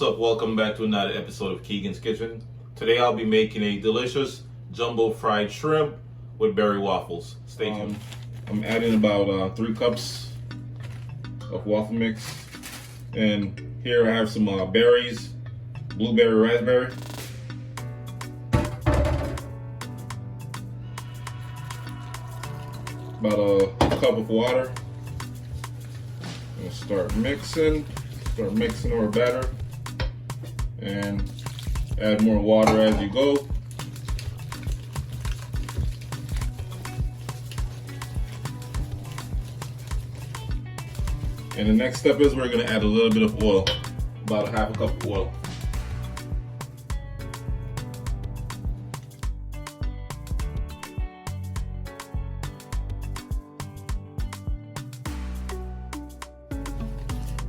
What's up? Welcome back to another episode of Keegan's Kitchen. Today I'll be making a delicious jumbo fried shrimp with berry waffles. Stay tuned. I'm adding about 3 cups of waffle mix. And here I have some berries, blueberry, raspberry. About a cup of water. I'm gonna start mixing our batter and add more water as you go. And the next step is we're gonna add a little bit of oil, about a half a cup of oil.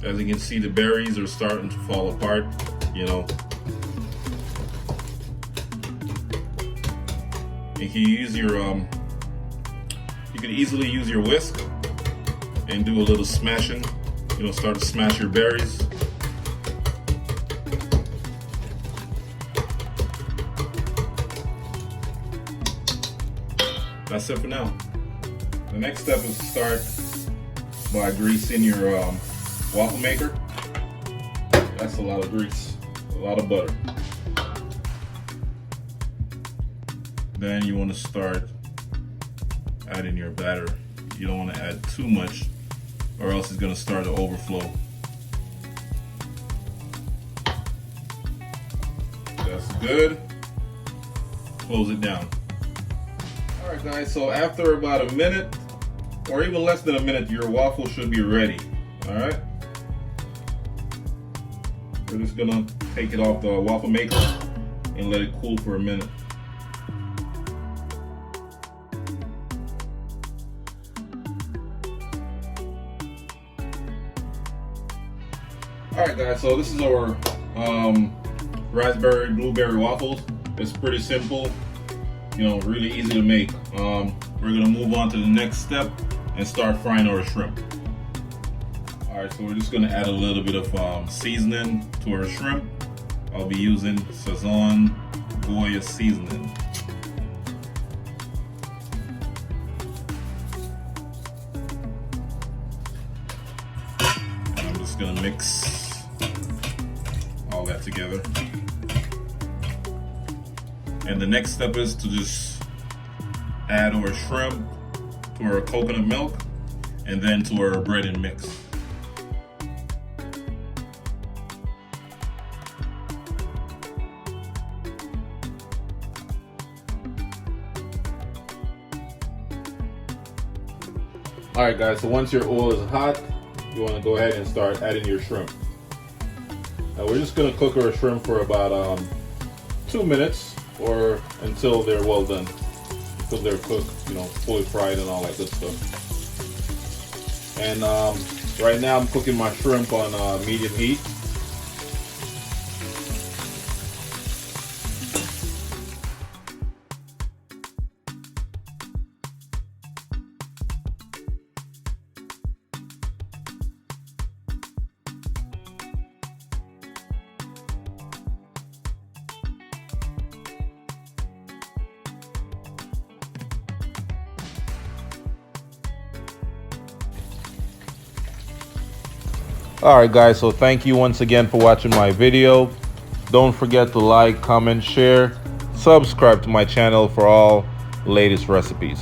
As you can see, the berries are starting to fall apart, you know. And you can easily use your whisk and do a little smashing, you know, start to smash your berries. That's it for now. The next step is to start by greasing your waffle maker. That's a lot of grease, a lot of butter. Then you want to start adding your batter. You don't want to add too much or else it's going to start to overflow. That's good. Close it down. Alright guys, so after about a minute or even less than a minute, your waffle should be ready. Alright. We're just gonna take it off the waffle maker and let it cool for a minute. Alright guys, so this is our raspberry blueberry waffles. It's pretty simple, you know, really easy to make. We're gonna move on to the next step and start frying our shrimp. Alright, so we're just going to add a little bit of seasoning to our shrimp. I'll be using Sazon Goya seasoning. And I'm just going to mix all that together. And the next step is to just add our shrimp to our coconut milk and then to our bread and mix. Alright guys, so once your oil is hot, you want to go ahead and start adding your shrimp. Now we're just going to cook our shrimp for about 2 minutes or until they're well done. Until they're cooked, you know, fully fried and all that good stuff. And right now I'm cooking my shrimp on medium heat. Alright guys, so thank you once again for watching my video. Don't forget to like, comment, share, subscribe to my channel for all latest recipes.